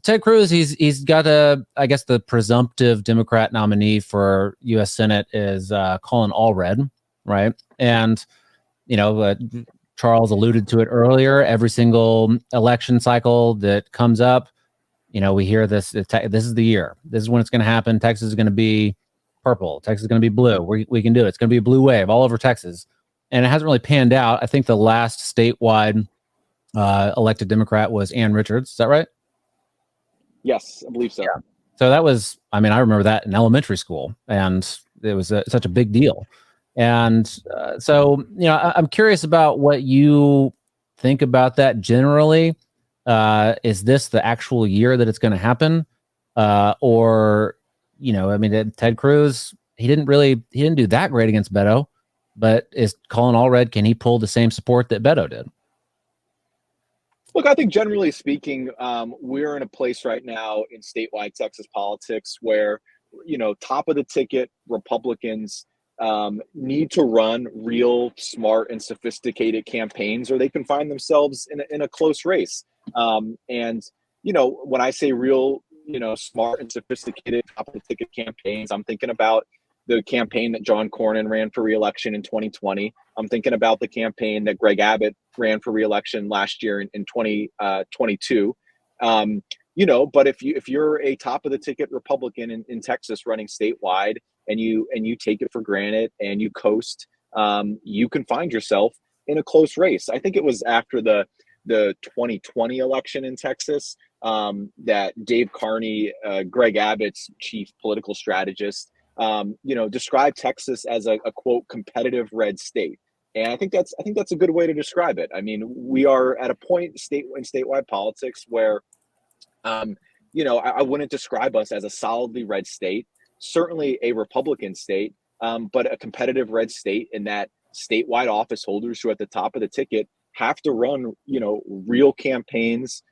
Ted Cruz, he's got I guess the presumptive Democrat nominee for U.S. Senate is Colin Allred, right? And Charles alluded to it earlier. Every single election cycle that comes up, we hear this. This is the year. This is when it's going to happen. Texas is going to be purple. Texas is going to be blue. We can do it. It's going to be a blue wave all over Texas, and it hasn't really panned out. I think the last statewide elected Democrat was Ann Richards. Is that right? Yes, I believe so. Yeah. So that was, I remember that in elementary school, and it was such a big deal. And so, I'm curious about what you think about that generally. Is this the actual year that it's going to happen? Or, Ted Cruz, he didn't do that great against Beto, but is Colin Allred, can he pull the same support that Beto did? Look, I think generally speaking, we're in a place right now in statewide Texas politics where, top of the ticket Republicans need to run real smart and sophisticated campaigns, or they can find themselves in a close race. And, when I say real, smart and sophisticated top of the ticket campaigns, I'm thinking about the campaign that John Cornyn ran for re-election in 2020. I'm thinking about the campaign that Greg Abbott ran for re-election last year in 2022. But if you're a top of the ticket Republican in Texas running statewide, and you take it for granted and you coast, you can find yourself in a close race. I think it was after the 2020 election in Texas that Dave Carney, Greg Abbott's chief political strategist, described Texas as a quote competitive red state. And I think that's a good way to describe it. We are at a point in statewide politics where, I wouldn't describe us as a solidly red state, certainly a Republican state, but a competitive red state in that statewide office holders who are at the top of the ticket have to run, real campaigns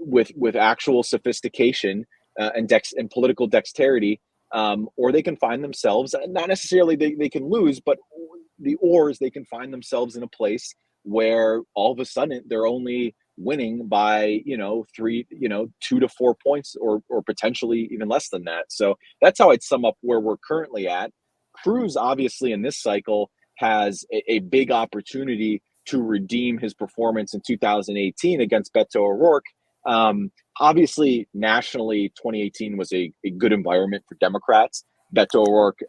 with actual sophistication and political dexterity. Or they can find themselves, not necessarily they can lose, but they can find themselves in a place where all of a sudden they're only winning by, 2 to 4 points or potentially even less than that. So that's how I'd sum up where we're currently at. Cruz, obviously, in this cycle has a big opportunity to redeem his performance in 2018 against Beto O'Rourke. Obviously, nationally, 2018 was a good environment for Democrats. Beto O'Rourke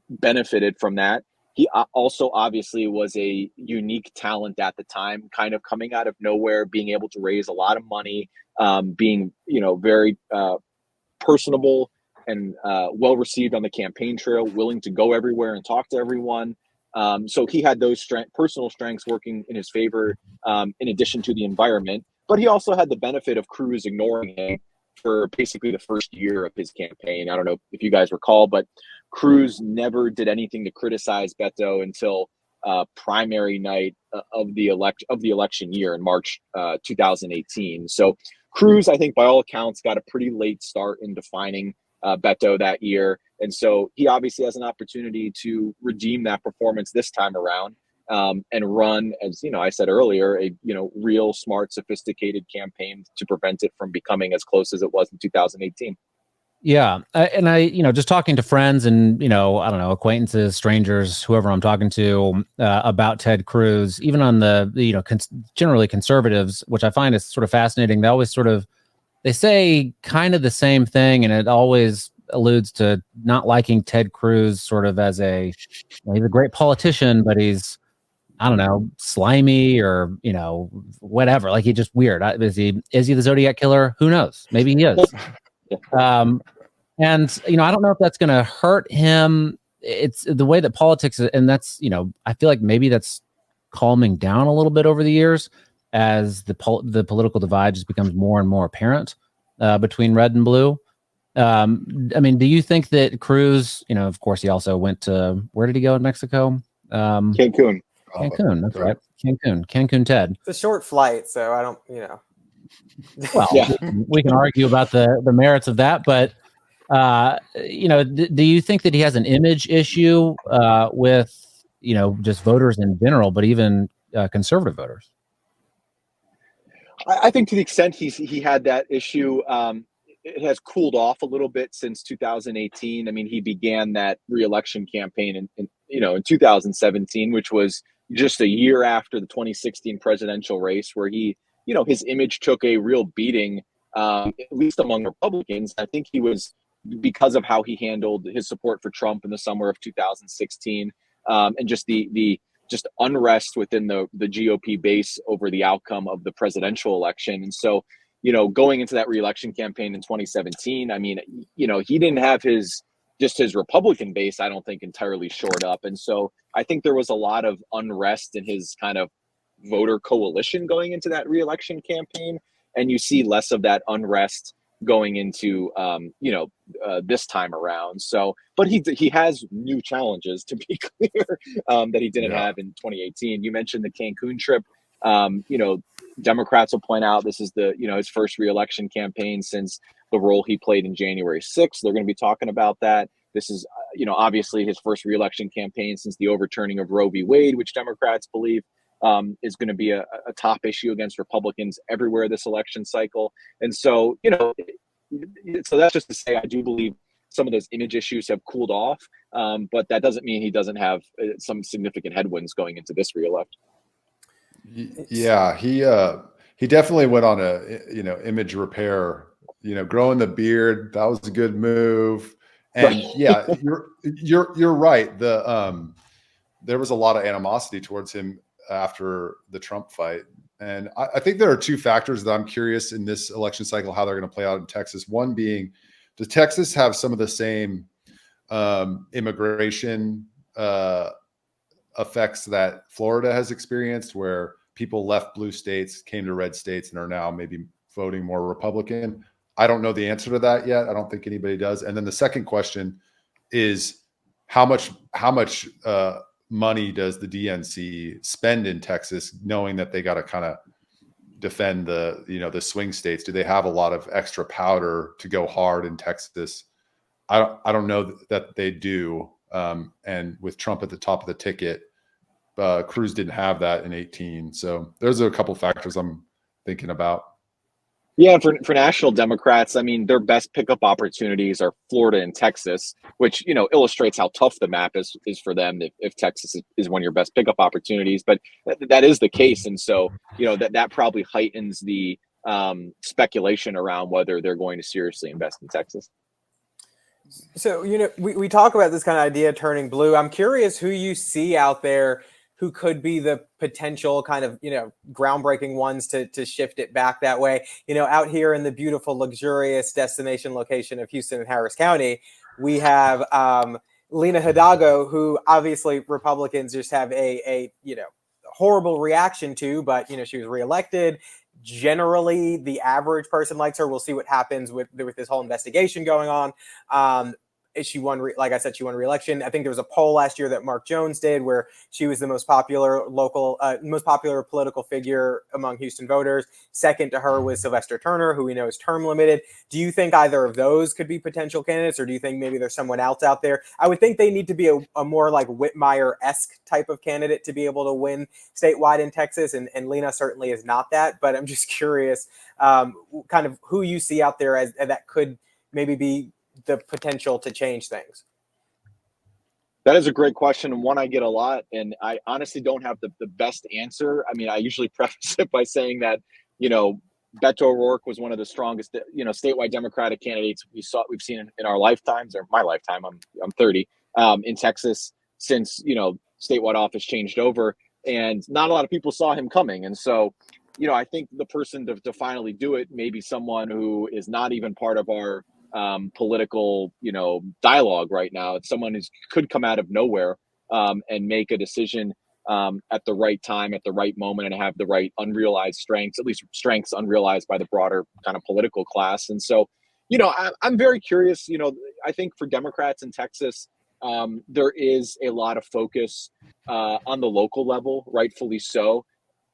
benefited from that. He also obviously was a unique talent at the time, kind of coming out of nowhere, being able to raise a lot of money, being, very personable and well received on the campaign trail, willing to go everywhere and talk to everyone. So he had those personal strengths working in his favor, in addition to the environment. But he also had the benefit of Cruz ignoring him for basically the first year of his campaign. I don't know if you guys recall, but Cruz never did anything to criticize Beto until primary night of the election year in March 2018. So Cruz, I think, by all accounts, got a pretty late start in defining Beto that year. And so he obviously has an opportunity to redeem that performance this time around. And run, as I said earlier, a real smart, sophisticated campaign to prevent it from becoming as close as it was in 2018. Yeah, and I just talking to friends and I don't know, acquaintances, strangers, whoever I'm talking to about Ted Cruz, even on the generally conservatives, which I find is sort of fascinating. They always they say kind of the same thing, and it always alludes to not liking Ted Cruz sort of as he's a great politician, but he's, I don't know, slimy or, whatever. Like, he's just weird. Is he the Zodiac killer? Who knows? Maybe he is. And, I don't know if that's going to hurt him. It's the way that politics, and that's, I feel like maybe that's calming down a little bit over the years as the political divide just becomes more and more apparent between red and blue. Do you think that Cruz, of course, he also went to, where did he go in Mexico? Cancun. Cancun, that's right. Cancun Ted. It's a short flight, so I don't, Well, yeah. we can argue about the merits of that, but, do you think that he has an image issue with, just voters in general, but even conservative voters? I think to the extent he had that issue, it has cooled off a little bit since 2018. I mean, he began that reelection campaign in 2017, which was just a year after the 2016 presidential race, where his image took a real beating, at least among Republicans. I think he was, because of how he handled his support for Trump in the summer of 2016, and just the unrest within the GOP base over the outcome of the presidential election. And so, going into that reelection campaign in 2017, I mean, he didn't have his Republican base, I don't think, entirely shored up. And so I think there was a lot of unrest in his kind of voter coalition going into that reelection campaign. And you see less of that unrest going into, this time around. So, but he has new challenges, to be clear, that he didn't have in 2018. You mentioned the Cancun trip. Democrats will point out this is his first reelection campaign since the role he played in January 6th. They're going to be talking about that. This is, obviously his first reelection campaign since the overturning of Roe v. Wade, which Democrats believe is going to be a top issue against Republicans everywhere this election cycle. And so, so that's just to say, I do believe some of those image issues have cooled off, but that doesn't mean he doesn't have some significant headwinds going into this reelect. Yeah, he definitely went on a image repair. Growing the beard, that was a good move. And yeah, you're right. There was a lot of animosity towards him after the Trump fight. And I think there are two factors that I'm curious in this election cycle, how they're going to play out in Texas. One being, does Texas have some of the same immigration effects that Florida has experienced, where people left blue states, came to red states, and are now maybe voting more Republican? I don't know the answer to that yet. I don't think anybody does. And then the second question is, how much money does the DNC spend in Texas, knowing that they got to kind of defend the swing states? Do they have a lot of extra powder to go hard in Texas? I don't know that they do. And with Trump at the top of the ticket, Cruz didn't have that in 2018. So there's a couple factors I'm thinking about. Yeah, for national Democrats, I mean, their best pickup opportunities are Florida and Texas, which, illustrates how tough the map is for them if Texas is one of your best pickup opportunities. But that is the case. And so, that probably heightens the speculation around whether they're going to seriously invest in Texas. So, we talk about this kind of idea turning blue. I'm curious who you see out there who could be the potential kind of, groundbreaking ones to shift it back that way. Out here in the beautiful, luxurious destination location of Houston and Harris County, we have Lina Hidalgo, who obviously Republicans just have a horrible reaction to, but, she was reelected. Generally, the average person likes her. We'll see what happens with this whole investigation going on. She won, like I said, she won re-election. I think there was a poll last year that Mark Jones did where she was the most popular political figure among Houston voters. Second to her was Sylvester Turner, who we know is term limited. Do you think either of those could be potential candidates, or do you think maybe there's someone else out there? I would think they need to be a more like Whitmire-esque type of candidate to be able to win statewide in Texas, and Lena certainly is not that. But I'm just curious, kind of who you see out there as that could maybe be the potential to change things. That is a great question, and one I get a lot, and I honestly don't have the best answer. I mean, I usually preface it by saying that, Beto O'Rourke was one of the strongest, statewide Democratic candidates we've seen in our lifetimes, or my lifetime. I'm 30 in Texas since, statewide office changed over, and not a lot of people saw him coming. And so, I think the person to finally do it may be someone who is not even part of our political, dialogue right now. It's someone who could come out of nowhere and make a decision at the right time, at the right moment, and have the right unrealized strengths, at least strengths unrealized by the broader kind of political class. And so, I'm very curious. I think for Democrats in Texas, there is a lot of focus on the local level, rightfully so.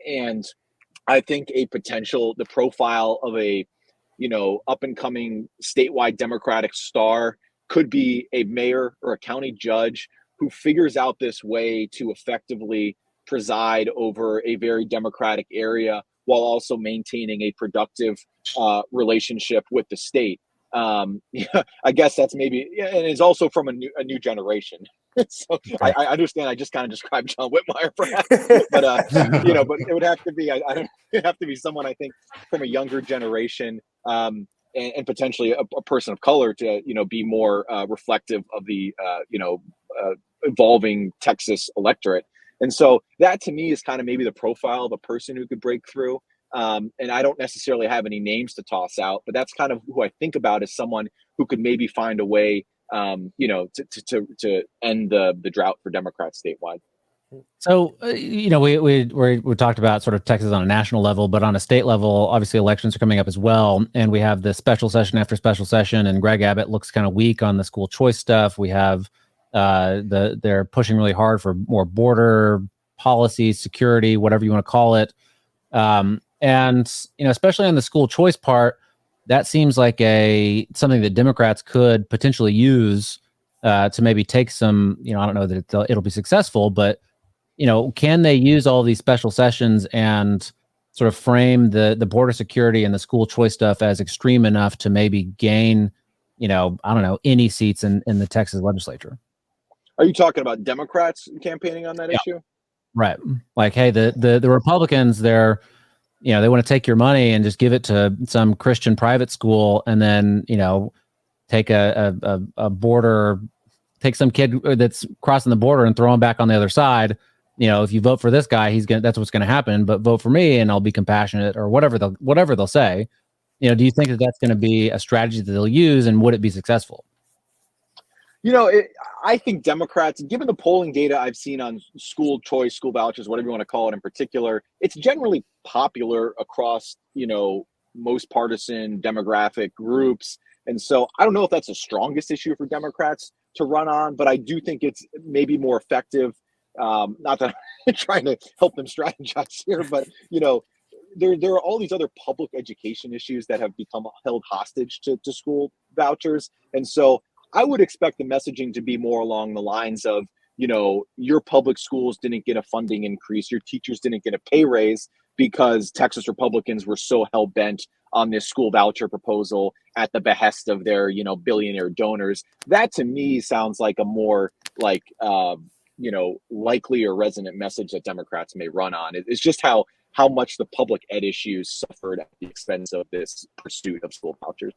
And I think the profile of a up and coming statewide Democratic star could be a mayor or a county judge who figures out this way to effectively preside over a very Democratic area while also maintaining a productive relationship with the state. I guess that's maybe, and it's also from a new generation. So I understand. I just kind of described John Whitmire, perhaps, but but it would have to be. It'd have to be someone, I think, from a younger generation, and potentially a person of color to be more reflective of the evolving Texas electorate. And so that to me is kind of maybe the profile of a person who could break through. And I don't necessarily have any names to toss out, but that's kind of who I think about as someone who could maybe find a way, to end the drought for Democrats statewide. So, we talked about sort of Texas on a national level, but on a state level, obviously elections are coming up as well. And we have the special session after special session, and Greg Abbott looks kind of weak on the school choice stuff. We have they're pushing really hard for more border policy, security, whatever you want to call it. And, especially on the school choice part, that seems like something that Democrats could potentially use to maybe take some, I don't know that it'll be successful, but, can they use all these special sessions and sort of frame the border security and the school choice stuff as extreme enough to maybe gain, I don't know, any seats in the Texas legislature? Are you talking about Democrats campaigning on that issue? Right. Like, hey, the Republicans, they want to take your money and just give it to some Christian private school, and then, take a border, take some kid that's crossing the border and throw him back on the other side. If you vote for this guy, that's what's going to happen, but vote for me and I'll be compassionate, or whatever they'll say. Do you think that that's going to be a strategy that they'll use, and would it be successful? I think Democrats, given the polling data I've seen on school choice, school vouchers, whatever you want to call it in particular, it's generally popular across, most partisan demographic groups. And so I don't know if that's the strongest issue for Democrats to run on, but I do think it's maybe more effective. Not that I'm trying to help them strategize here, but, there are all these other public education issues that have become held hostage to school vouchers. And so I would expect the messaging to be more along the lines of, your public schools didn't get a funding increase, your teachers didn't get a pay raise because Texas Republicans were so hell-bent on this school voucher proposal at the behest of their, billionaire donors. That to me sounds like a more likely or resonant message that Democrats may run on. It's just how much the public ed issues suffered at the expense of this pursuit of school vouchers.